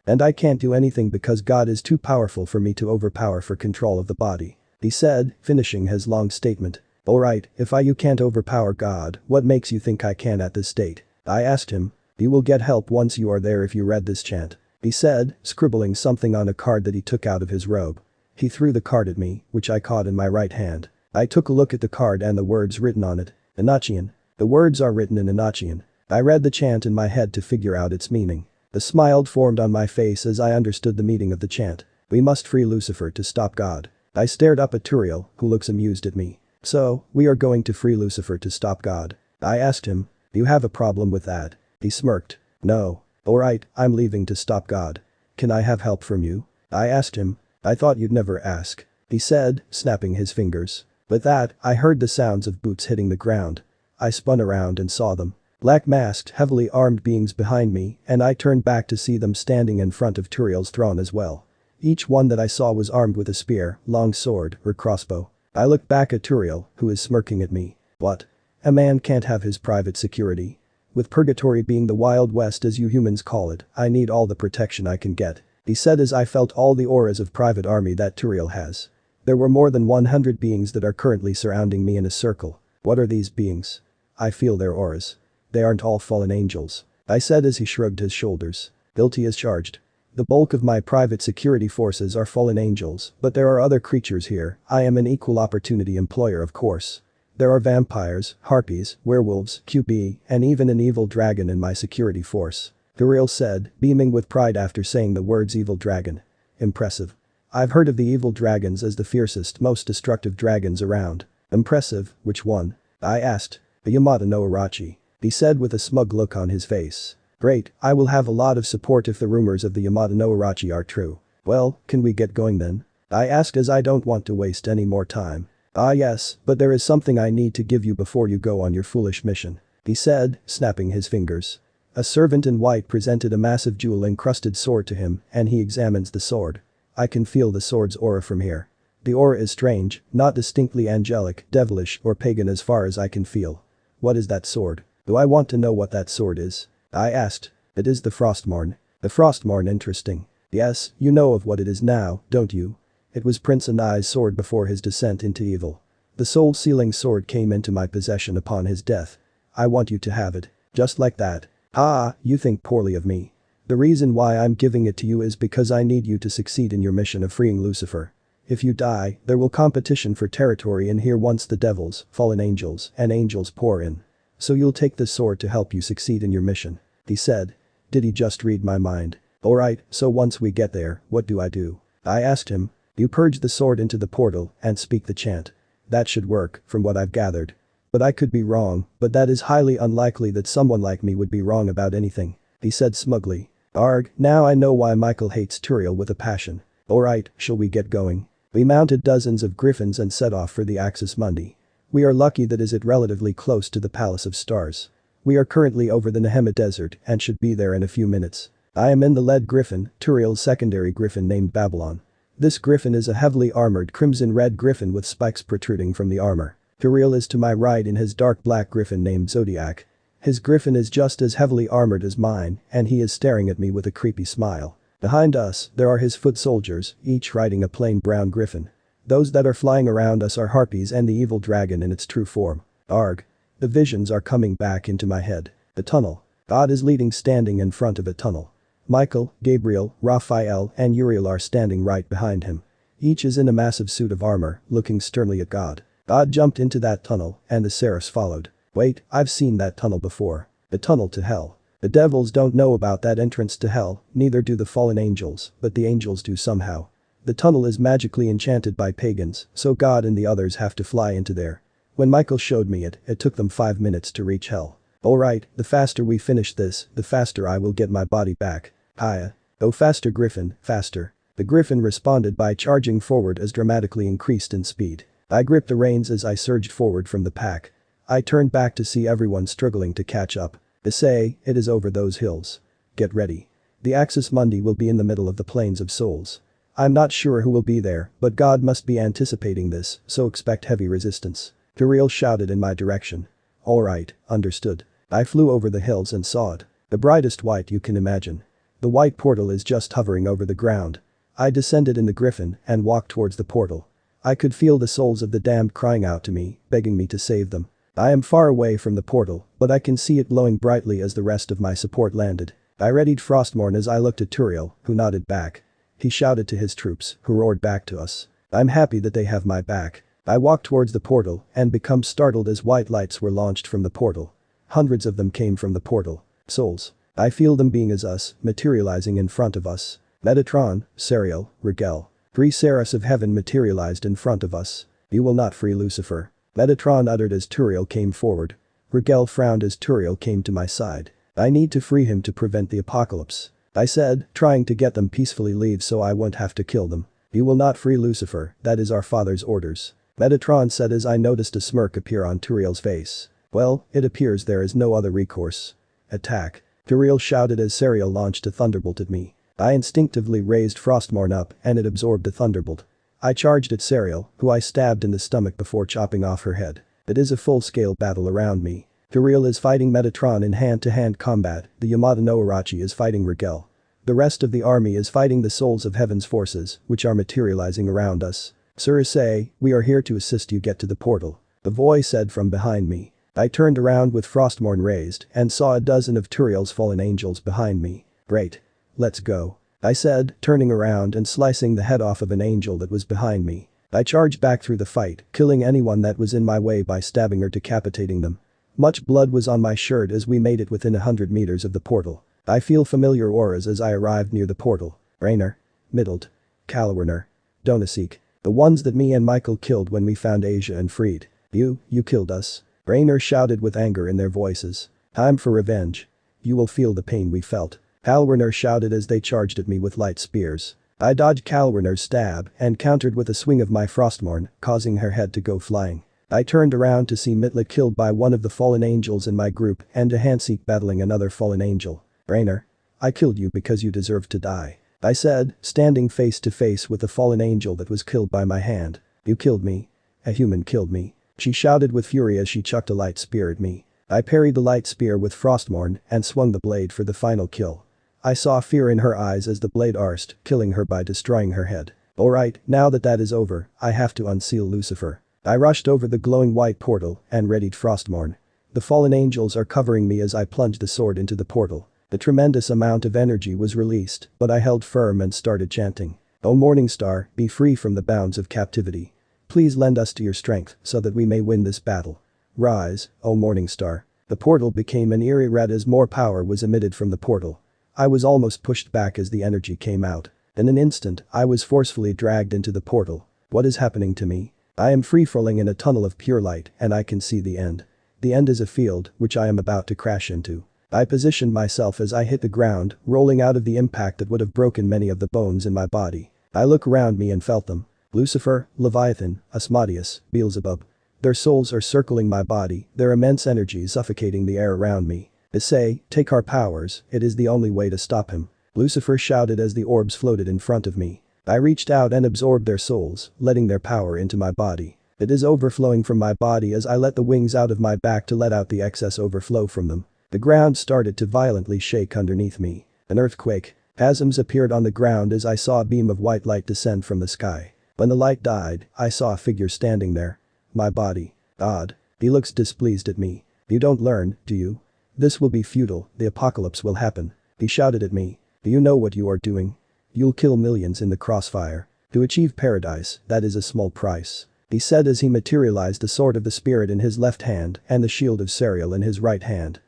And I can't do anything because God is too powerful for me to overpower for control of the body. He said, finishing his long statement. Alright, if you can't overpower God, what makes you think I can at this state? I asked him. You will get help once you are there if you read this chant. He said, scribbling something on a card that he took out of his robe. He threw the card at me, which I caught in my right hand. I took a look at the card and the words written on it. Enochian. The words are written in Enochian. I read the chant in my head to figure out its meaning. A smile formed on my face as I understood the meaning of the chant. We must free Lucifer to stop God. I stared up at Turiel, who looks amused at me. So, we are going to free Lucifer to stop God? I asked him. You have a problem with that? He smirked. No. Alright, I'm leaving to stop God. Can I have help from you? I asked him. I thought you'd never ask. He said, snapping his fingers. With that, I heard the sounds of boots hitting the ground. I spun around and saw them. Black masked, heavily armed beings behind me, and I turned back to see them standing in front of Turiel's throne as well. Each one that I saw was armed with a spear, long sword, or crossbow. I looked back at Turiel, who is smirking at me. What? A man can't have his private security. With Purgatory being the Wild West as you humans call it, I need all the protection I can get. He said as I felt all the auras of private army that Turiel has. There were more than 100 beings that are currently surrounding me in a circle. What are these beings? I feel their auras. They aren't all fallen angels. I said as he shrugged his shoulders. Guilty as charged. The bulk of my private security forces are fallen angels, but there are other creatures here. I am an equal opportunity employer of course. There are vampires, harpies, werewolves, QB, and even an evil dragon in my security force. Turiel said, beaming with pride after saying the words evil dragon. Impressive. I've heard of the evil dragons as the fiercest, most destructive dragons around. Impressive, which one? I asked. The Yamata no Urachi. He said with a smug look on his face. Great, I will have a lot of support if the rumors of the Yamata no Urachi are true. Well, can we get going then? I asked as I don't want to waste any more time. Ah yes, but there is something I need to give you before you go on your foolish mission. He said, snapping his fingers. A servant in white presented a massive jewel-encrusted sword to him, and he examines the sword. I can feel the sword's aura from here. The aura is strange, not distinctly angelic, devilish, or pagan as far as I can feel. What is that sword? Do I want to know what that sword is? I asked. It is the Frostmourne. The Frostmourne interesting. Yes, you know of what it is now, don't you? It was Prince Anai's sword before his descent into evil. The soul-sealing sword came into my possession upon his death. I want you to have it. Just like that. Ah, you think poorly of me. The reason why I'm giving it to you is because I need you to succeed in your mission of freeing Lucifer. If you die, there will competition for territory in here once the devils, fallen angels, and angels pour in. So you'll take this sword to help you succeed in your mission. He said. Did he just read my mind? Alright, so once we get there, what do I do? I asked him. You purge the sword into the portal and speak the chant. That should work, from what I've gathered. But I could be wrong, but that is highly unlikely that someone like me would be wrong about anything. He said smugly. Arg, now I know why Michael hates Turiel with a passion. Alright, shall we get going? We mounted dozens of griffins and set off for the Axis Mundi. We are lucky that is it relatively close to the Palace of Stars. We are currently over the Nehema Desert and should be there in a few minutes. I am in the lead griffin, Turiel's secondary griffin named Babylon. This griffin is a heavily armored crimson-red griffin with spikes protruding from the armor. Turiel is to my right in his dark black griffin named Zodiac. His griffin is just as heavily armored as mine, and he is staring at me with a creepy smile. Behind us, there are his foot soldiers, each riding a plain brown griffin. Those that are flying around us are harpies and the evil dragon in its true form. Arg. The visions are coming back into my head. The tunnel. God is leading standing in front of a tunnel. Michael, Gabriel, Raphael, and Uriel are standing right behind him. Each is in a massive suit of armor, looking sternly at God. God jumped into that tunnel, and the seraphs followed. Wait, I've seen that tunnel before. The tunnel to hell. The devils don't know about that entrance to hell, neither do the fallen angels, but the angels do somehow. The tunnel is magically enchanted by pagans, so God and the others have to fly into there. When Michael showed me it, it took them 5 minutes to reach hell. Alright, the faster we finish this, the faster I will get my body back. Hiya. Go faster Griffin, faster. The Griffin responded by charging forward as dramatically increased in speed. I gripped the reins as I surged forward from the pack. I turned back to see everyone struggling to catch up. Issei, it is over those hills. Get ready. The Axis Mundi will be in the middle of the Plains of Souls. I'm not sure who will be there, but God must be anticipating this, so expect heavy resistance. Turiel shouted in my direction. Alright, understood. I flew over the hills and saw it. The brightest white you can imagine. The white portal is just hovering over the ground. I descended in the Griffin and walked towards the portal. I could feel the souls of the damned crying out to me, begging me to save them. I am far away from the portal, but I can see it glowing brightly as the rest of my support landed. I readied Frostmourne as I looked at Turiel, who nodded back. He shouted to his troops, who roared back to us. I'm happy that they have my back. I walked towards the portal and became startled as white lights were launched from the portal. Hundreds of them came from the portal. Souls. I feel them being as us, materializing in front of us. Metatron, Sariel, Rigel. 3 seraphs of heaven materialized in front of us. You will not free Lucifer. Metatron uttered as Turiel came forward. Rigel frowned as Turiel came to my side. I need to free him to prevent the apocalypse. I said, trying to get them peacefully leave so I won't have to kill them. You will not free Lucifer, that is our father's orders. Metatron said as I noticed a smirk appear on Turiel's face. Well, it appears there is no other recourse. Attack. Turiel shouted as Sariel launched a thunderbolt at me. I instinctively raised Frostmourne up and it absorbed the thunderbolt. I charged at Sariel, who I stabbed in the stomach before chopping off her head. It is a full-scale battle around me. Turiel is fighting Metatron in hand-to-hand combat, the Yamata no Urachi is fighting Rigel. The rest of the army is fighting the souls of heaven's forces, which are materializing around us. Sir Issei, we are here to assist you get to the portal. The voice said from behind me. I turned around with Frostmourne raised and saw a dozen of Turiel's fallen angels behind me. Great. Let's go. I said, turning around and slicing the head off of an angel that was behind me. I charged back through the fight, killing anyone that was in my way by stabbing or decapitating them. Much blood was on my shirt as we made it within 100 meters of the portal. I feel familiar auras as I arrived near the portal. Rainer. Middled. Kalwerner. Donasik. The ones that me and Michael killed when we found Asia and freed. You killed us. Rainer shouted with anger in their voices. Time for revenge. You will feel the pain we felt. Kalwerner shouted as they charged at me with light spears. I dodged Kalwerner's stab and countered with a swing of my Frostmourne, causing her head to go flying. I turned around to see Mitla killed by one of the fallen angels in my group and a Hansik battling another fallen angel. Rainer. I killed you because you deserved to die. I said, standing face to face with the fallen angel that was killed by my hand. You killed me. A human killed me. She shouted with fury as she chucked a light spear at me. I parried the light spear with Frostmourne and swung the blade for the final kill. I saw fear in her eyes as the blade arced, killing her by destroying her head. Alright, now that is over, I have to unseal Lucifer. I rushed over the glowing white portal and readied Frostmourne. The fallen angels are covering me as I plunged the sword into the portal. The tremendous amount of energy was released, but I held firm and started chanting. O Morningstar, be free from the bounds of captivity. Please lend us to your strength so that we may win this battle. Rise, O Morningstar. The portal became an eerie red as more power was emitted from the portal. I was almost pushed back as the energy came out. In an instant, I was forcefully dragged into the portal. What is happening to me? I am free-falling in a tunnel of pure light and I can see the end. The end is a field, which I am about to crash into. I positioned myself as I hit the ground, rolling out of the impact that would have broken many of the bones in my body. I looked around me and felt them. Lucifer, Leviathan, Asmodeus, Beelzebub. Their souls are circling my body, their immense energy suffocating the air around me. Issei, take our powers, it is the only way to stop him. Lucifer shouted as the orbs floated in front of me. I reached out and absorbed their souls, letting their power into my body. It is overflowing from my body as I let the wings out of my back to let out the excess overflow from them. The ground started to violently shake underneath me. An earthquake. Chasms appeared on the ground as I saw a beam of white light descend from the sky. When the light died, I saw a figure standing there. My body. Odd. He looks displeased at me. You don't learn, do you? This will be futile, the apocalypse will happen. He shouted at me. Do you know what you are doing? You'll kill millions in the crossfire. To achieve paradise, that is a small price. He said as he materialized the sword of the spirit in his left hand and the shield of Sariel in his right hand.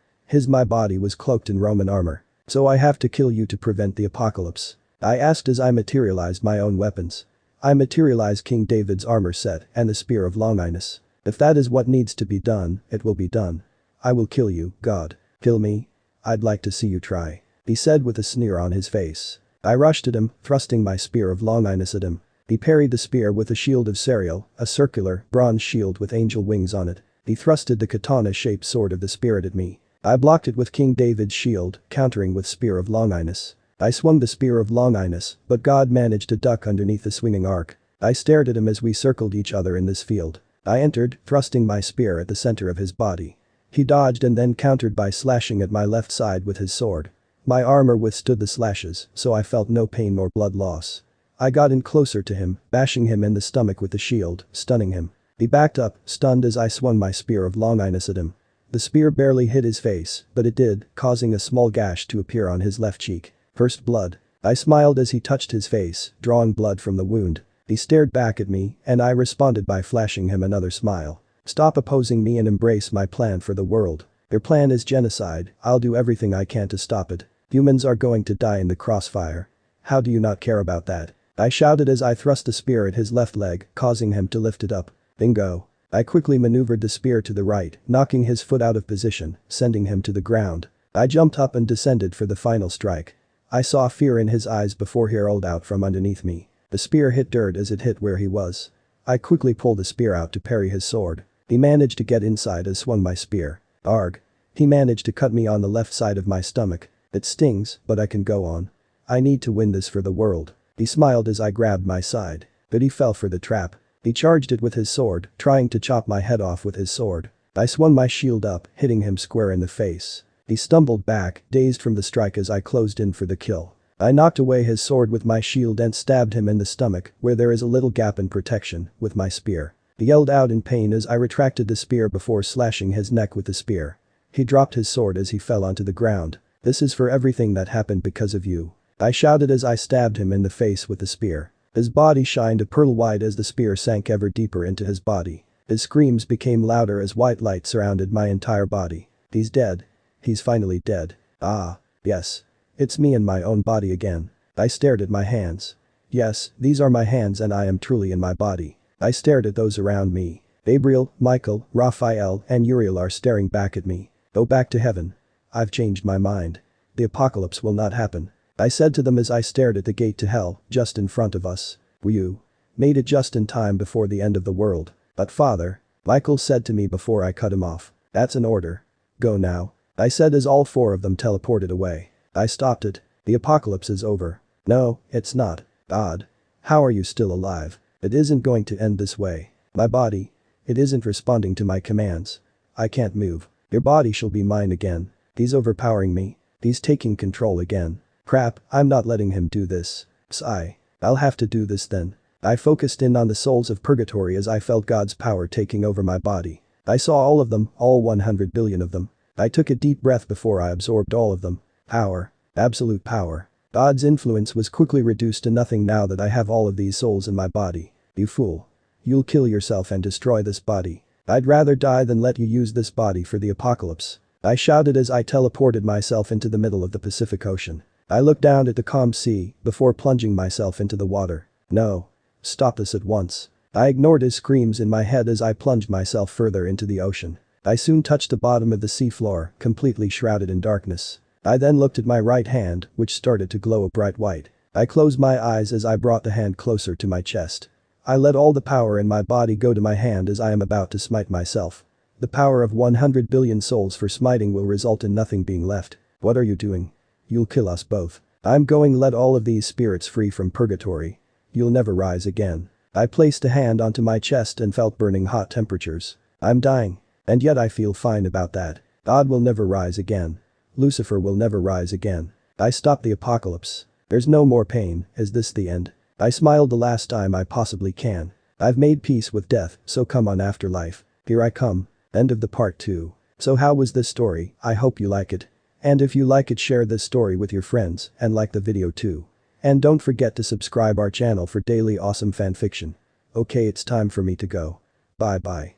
My body was cloaked in Roman armor. So I have to kill you to prevent the apocalypse. I asked as I materialized my own weapons. I materialized King David's armor set and the spear of Longinus. If that is what needs to be done, it will be done. I will kill you, God. Kill me? I'd like to see you try. He said with a sneer on his face. I rushed at him, thrusting my spear of longinus at him. He parried the spear with a shield of cereal, a circular, bronze shield with angel wings on it. He thrusted the katana-shaped sword of the spirit at me. I blocked it with King David's shield, countering with spear of longinus. I swung the spear of longinus, but God managed to duck underneath the swinging arc. I stared at him as we circled each other in this field. I entered, thrusting my spear at the center of his body. He dodged and then countered by slashing at my left side with his sword. My armor withstood the slashes, so I felt no pain nor blood loss. I got in closer to him, bashing him in the stomach with the shield, stunning him. He backed up, stunned as I swung my spear of longinus at him. The spear barely hit his face, but it did, causing a small gash to appear on his left cheek. First blood. I smiled as he touched his face, drawing blood from the wound. He stared back at me, and I responded by flashing him another smile. Stop opposing me and embrace my plan for the world. Your plan is genocide, I'll do everything I can to stop it. Humans are going to die in the crossfire. How do you not care about that? I shouted as I thrust the spear at his left leg, causing him to lift it up. Bingo. I quickly maneuvered the spear to the right, knocking his foot out of position, sending him to the ground. I jumped up and descended for the final strike. I saw fear in his eyes before he rolled out from underneath me. The spear hit dirt as it hit where he was. I quickly pulled the spear out to parry his sword. He managed to get inside as swung my spear. Arg. He managed to cut me on the left side of my stomach. It stings, but I can go on. I need to win this for the world. He smiled as I grabbed my side. But he fell for the trap. He charged it with his sword, trying to chop my head off with his sword. I swung my shield up, hitting him square in the face. He stumbled back, dazed from the strike as I closed in for the kill. I knocked away his sword with my shield and stabbed him in the stomach, where there is a little gap in protection, with my spear. He yelled out in pain as I retracted the spear before slashing his neck with the spear. He dropped his sword as he fell onto the ground. This is for everything that happened because of you. I shouted as I stabbed him in the face with the spear. His body shined a pearl white as the spear sank ever deeper into his body. His screams became louder as white light surrounded my entire body. He's dead. He's finally dead. Ah, yes. It's me in my own body again. I stared at my hands. Yes, these are my hands and I am truly in my body. I stared at those around me. Gabriel, Michael, Raphael, and Uriel are staring back at me. Go back to heaven. I've changed my mind. The apocalypse will not happen. I said to them as I stared at the gate to hell, just in front of us. You made it just in time before the end of the world. But Father, Michael said to me before I cut him off. That's an order. Go now. I said as all four of them teleported away. I stopped it. The apocalypse is over. No, it's not. God. How are you still alive? It isn't going to end this way. My body. It isn't responding to my commands. I can't move. Your body shall be mine again. He's overpowering me. He's taking control again. Crap, I'm not letting him do this. Sigh. I'll have to do this then. I focused in on the souls of purgatory as I felt God's power taking over my body. I saw all of them, all 100 billion of them. I took a deep breath before I absorbed all of them. Power. Absolute power. God's influence was quickly reduced to nothing now that I have all of these souls in my body. You fool. You'll kill yourself and destroy this body. I'd rather die than let you use this body for the apocalypse. I shouted as I teleported myself into the middle of the Pacific Ocean. I looked down at the calm sea before plunging myself into the water. No. Stop this at once. I ignored his screams in my head as I plunged myself further into the ocean. I soon touched the bottom of the seafloor, completely shrouded in darkness. I then looked at my right hand, which started to glow a bright white. I closed my eyes as I brought the hand closer to my chest. I let all the power in my body go to my hand as I am about to smite myself. The power of 100 billion souls for smiting will result in nothing being left. What are you doing? You'll kill us both. I'm going to let all of these spirits free from purgatory. You'll never rise again. I placed a hand onto my chest and felt burning hot temperatures. I'm dying. And yet I feel fine about that. God will never rise again. Lucifer will never rise again. I stopped the apocalypse. There's no more pain. Is this the end? I smiled the last time I possibly can. I've made peace with death, so come on afterlife. Here I come. End of the part 2. So how was this story? I hope you like it. And if you like it, share this story with your friends and like the video too. And don't forget to subscribe our channel for daily awesome fanfiction. Okay, it's time for me to go. Bye bye.